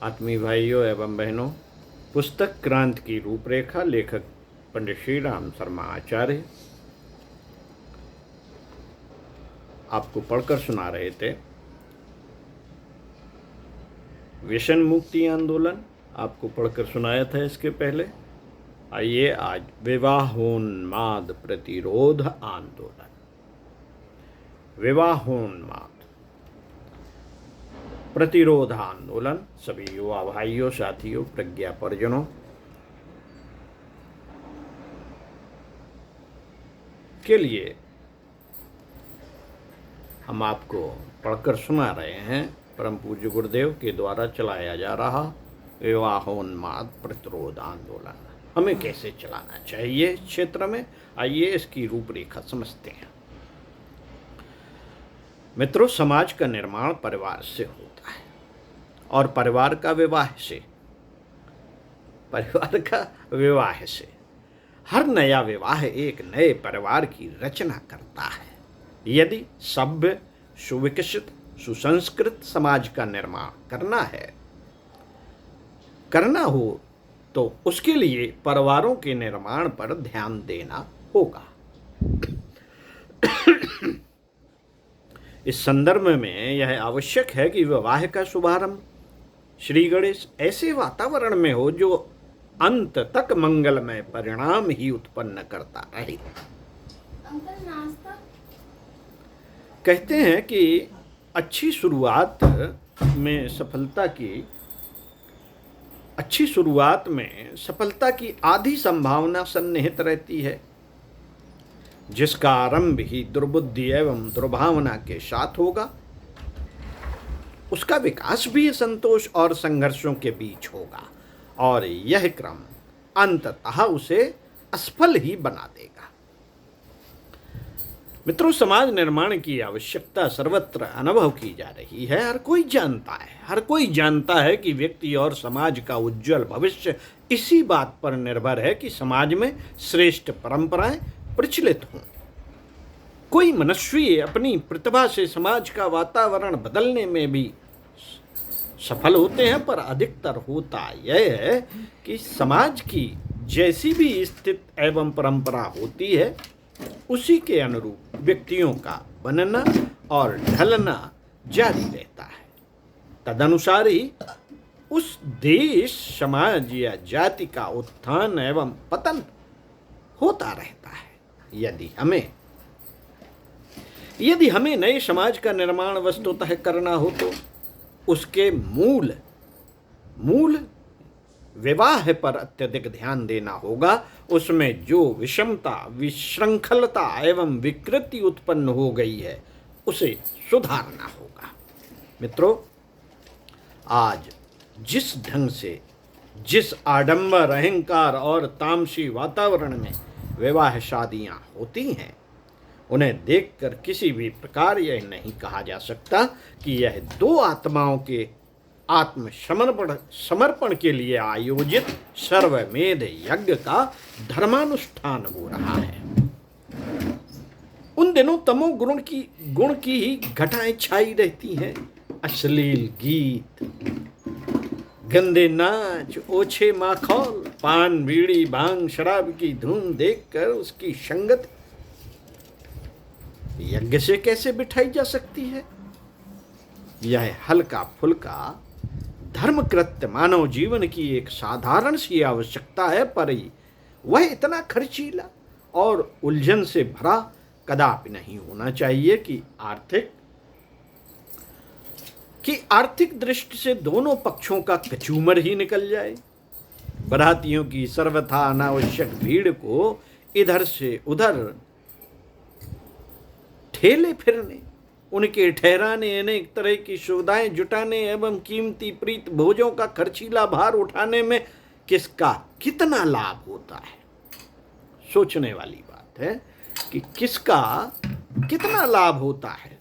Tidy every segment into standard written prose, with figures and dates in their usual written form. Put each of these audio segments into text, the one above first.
आत्मीय भाइयों एवं बहनों, पुस्तक क्रांति की रूपरेखा लेखक पंडित श्री राम शर्मा आचार्य आपको पढ़कर सुना रहे थे। व्यसन मुक्ति आंदोलन आपको पढ़कर सुनाया था इसके पहले। आइए आज विवाहोन्माद प्रतिरोध आंदोलन। विवाहोन्माद प्रतिरोध आंदोलन सभी युवा भाइयों, साथियों, प्रज्ञा परिजनों के लिए हम आपको पढ़कर सुना रहे हैं। परम पूज्य गुरुदेव के द्वारा चलाया जा रहा विवाहोन्माद प्रतिरोध आंदोलन हमें कैसे चलाना चाहिए इस क्षेत्र में, आइए इसकी रूपरेखा समझते हैं। मित्रों, समाज का निर्माण परिवार से होता है और परिवार का विवाह से हर नया विवाह एक नए परिवार की रचना करता है। यदि सभ्य, सुविकसित, सुसंस्कृत समाज का निर्माण करना हो तो उसके लिए परिवारों के निर्माण पर ध्यान देना होगा। इस संदर्भ में यह आवश्यक है कि विवाह का शुभारंभ श्री गणेश ऐसे वातावरण में हो जो अंत तक मंगलमय परिणाम ही उत्पन्न करता रहे। कहते हैं कि अच्छी शुरुआत में सफलता की आधी संभावना सन्निहित रहती है, जिसका आरंभ ही दुर्बुद्धि एवं दुर्भावना के साथ होगा। उसका विकास भी संतोष और संघर्षों के बीच होगा और यह क्रम अंततः उसे असफल ही बना देगा। मित्रों, समाज निर्माण की आवश्यकता सर्वत्र अनुभव की जा रही है। हर कोई जानता है कि व्यक्ति और समाज का उज्जवल भविष्य इसी बात पर निर्भर है कि समाज में श्रेष्ठ परंपराएं प्रचलित हों। कोई मनुष्य अपनी प्रतिभा से समाज का वातावरण बदलने में भी सफल होते हैं, पर अधिकतर होता यह है कि समाज की जैसी भी स्थिति एवं परंपरा होती है उसी के अनुरूप व्यक्तियों का बनना और ढलना जारी रहता है। तदनुसार ही उस देश, समाज या जाति का उत्थान एवं पतन होता रहता है। यदि हमें नए समाज का निर्माण वस्तुतः करना हो तो उसके मूल विवाह पर अत्यधिक ध्यान देना होगा। उसमें जो विषमता, विशृंखलता एवं विकृति उत्पन्न हो गई है उसे सुधारना होगा। मित्रों, आज जिस ढंग से, जिस आडंबर, अहंकार और तामसी वातावरण में विवाह शादियां होती हैं, उन्हें देखकर किसी भी प्रकार यह नहीं कहा जा सकता कि यह दो आत्माओं के समर्पण के लिए आयोजित सर्वमेध यज्ञ का धर्मानुष्ठान हो रहा है। उन दिनों तमो गुण की ही घटाएं छाई रहती हैं। अश्लील गीत, गंदे नाच, ओछे माखौल, पान, बीड़ी, भांग, शराब की धुन देखकर उसकी संगत यज्ञ से कैसे बिठाई जा सकती है? यह हल्का फुल्का धर्मकृत्य मानव जीवन की एक साधारण सी आवश्यकता है, पर वह इतना खर्चीला और उलझन से भरा कदापि नहीं होना चाहिए कि आर्थिक दृष्टि से दोनों पक्षों का कचूमर ही निकल जाए। बारातियों की सर्वथा अनावश्यक भीड़ को इधर से उधर ठेले फिरने, उनके ठहराने, अनेक तरह की सुविधाएं जुटाने एवं कीमती प्रीत भोजों का खर्चीला भार उठाने में किसका कितना लाभ होता है? सोचने वाली बात है कि किसका कितना लाभ होता है।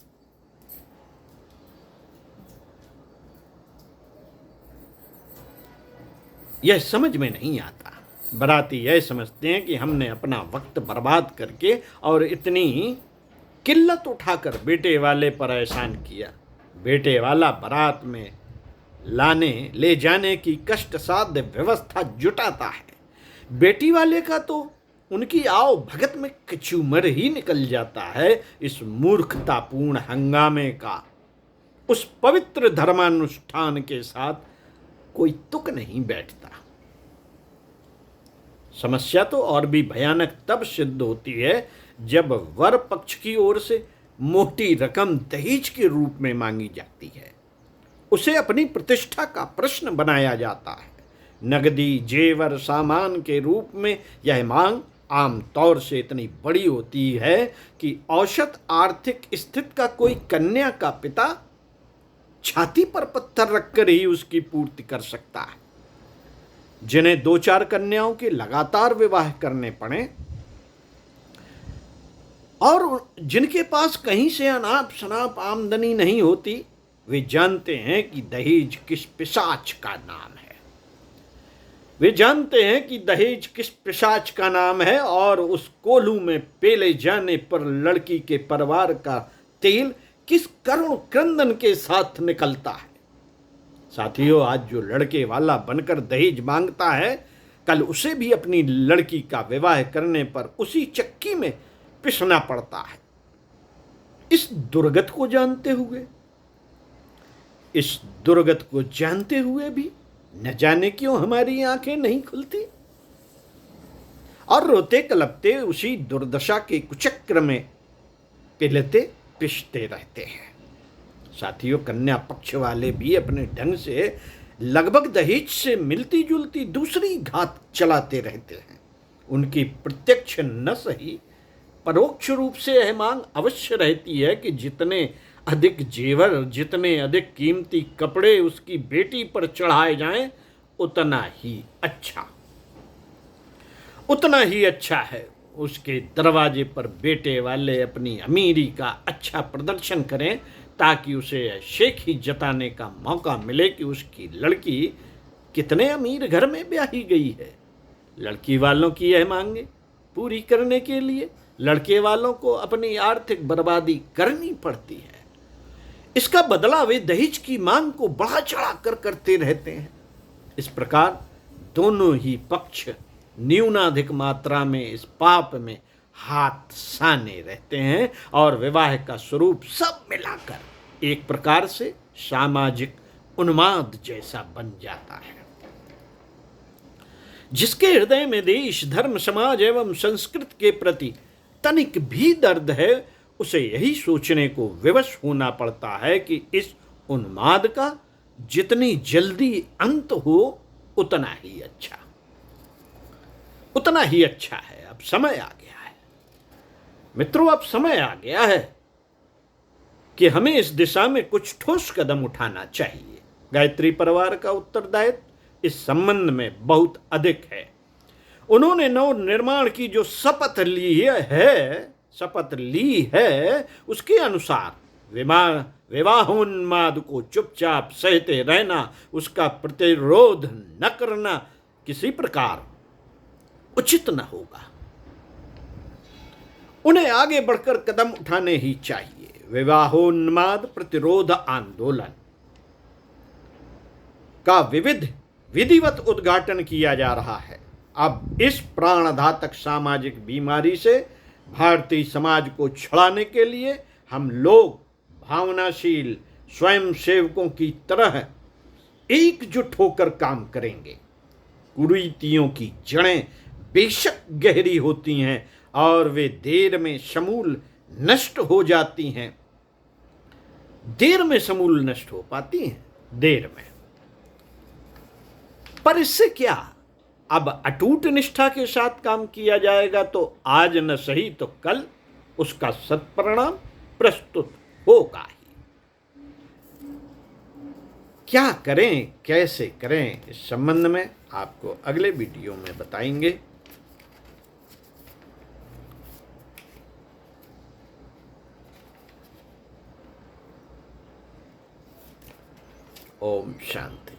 यह समझ में नहीं आता। बाराती यह समझते हैं कि हमने अपना वक्त बर्बाद करके और इतनी किल्लत उठाकर बेटे वाले पर एहसान किया। बेटे वाला बारात में ले जाने की कष्ट साध्य व्यवस्था जुटाता है। बेटी वाले का तो उनकी आओ भगत में कचूमर ही निकल जाता है। इस मूर्खतापूर्ण हंगामे का उस पवित्र धर्मानुष्ठान के साथ कोई तुक नहीं बैठता। समस्या तो और भी भयानक तब सिद्ध होती है जब वर पक्ष की ओर से मोटी रकम दहेज के रूप में मांगी जाती है। उसे अपनी प्रतिष्ठा का प्रश्न बनाया जाता है। नगदी जेवर सामान के रूप में यह मांग आमतौर से इतनी बड़ी होती है कि औसत आर्थिक स्थिति का कोई कन्या का पिता छाती पर पत्थर रखकर ही उसकी पूर्ति कर सकता है। जिन्हें 2-4 कन्याओं के लगातार विवाह करने पड़े और जिनके पास कहीं से अनाप शनाप आमदनी नहीं होती, वे जानते हैं कि दहेज किस पिशाच का नाम है। वे जानते हैं कि दहेज किस पिशाच का नाम है और उस कोल्हू में पेले जाने पर लड़की के परिवार का तेल किस करुण क्रंदन के साथ निकलता है। साथियों, आज जो लड़के वाला बनकर दहेज मांगता है, कल उसे भी अपनी लड़की का विवाह करने पर उसी चक्की में पिसना पड़ता है। इस दुर्गत को जानते हुए भी न जाने क्यों हमारी आंखें नहीं खुलती और रोते कलपते उसी दुर्दशा के कुचक्र में पिसते रहते हैं। साथियों, कन्या पक्ष वाले भी अपने ढंग से लगभग दहेज से मिलती जुलती दूसरी घात चलाते रहते हैं। उनकी प्रत्यक्ष न सही परोक्ष रूप से यह मांग अवश्य रहती है कि जितने अधिक जेवर, जितने अधिक कीमती कपड़े उसकी बेटी पर चढ़ाए जाएं, उतना ही अच्छा है। उसके दरवाजे पर बेटे वाले अपनी अमीरी का अच्छा प्रदर्शन करें ताकि उसे शेखी जताने का मौका मिले कि उसकी लड़की कितने अमीर घर में ब्याही गई है। लड़की वालों की यह मांगे पूरी करने के लिए लड़के वालों को अपनी आर्थिक बर्बादी करनी पड़ती है। इसका बदला वे दहेज की मांग को बढ़ा चढ़ा कर करते रहते हैं। इस प्रकार दोनों ही पक्ष न्यूनाधिक मात्रा में इस पाप में हाथ साने रहते हैं और विवाह का स्वरूप सब मिलाकर एक प्रकार से सामाजिक उन्माद जैसा बन जाता है। जिसके हृदय में देश, धर्म, समाज एवं संस्कृति के प्रति तनिक भी दर्द है, उसे यही सोचने को विवश होना पड़ता है कि इस उन्माद का जितनी जल्दी अंत हो उतना ही अच्छा है। अब समय आ गया है मित्रों, अब समय आ गया है कि हमें इस दिशा में कुछ ठोस कदम उठाना चाहिए। गायत्री परिवार का उत्तरदायित्व इस संबंध में बहुत अधिक है। उन्होंने नव निर्माण की जो शपथ ली है उसके अनुसार विवाहोन्माद को चुपचाप सहते रहना, उसका प्रतिरोध न करना किसी प्रकार उचित न होगा। उन्हें आगे बढ़कर कदम उठाने ही चाहिए। विवाहोन्माद प्रतिरोध आंदोलन का विधिवत उद्घाटन किया जा रहा है। अब इस प्राणघातक सामाजिक बीमारी से भारतीय समाज को छुड़ाने के लिए हम लोग भावनाशील स्वयंसेवकों की तरह एकजुट होकर काम करेंगे। कुरीतियों की जड़ें बेशक गहरी होती हैं और वे देर में समूल नष्ट हो जाती हैं। देर में समूल नष्ट हो पाती हैं, देर में। पर इससे क्या, अब अटूट निष्ठा के साथ काम किया जाएगा तो आज न सही तो कल उसका सत्परिणाम प्रस्तुत होगा ही। क्या करें, कैसे करें, इस संबंध में आपको अगले वीडियो में बताएंगे। ओम शांति।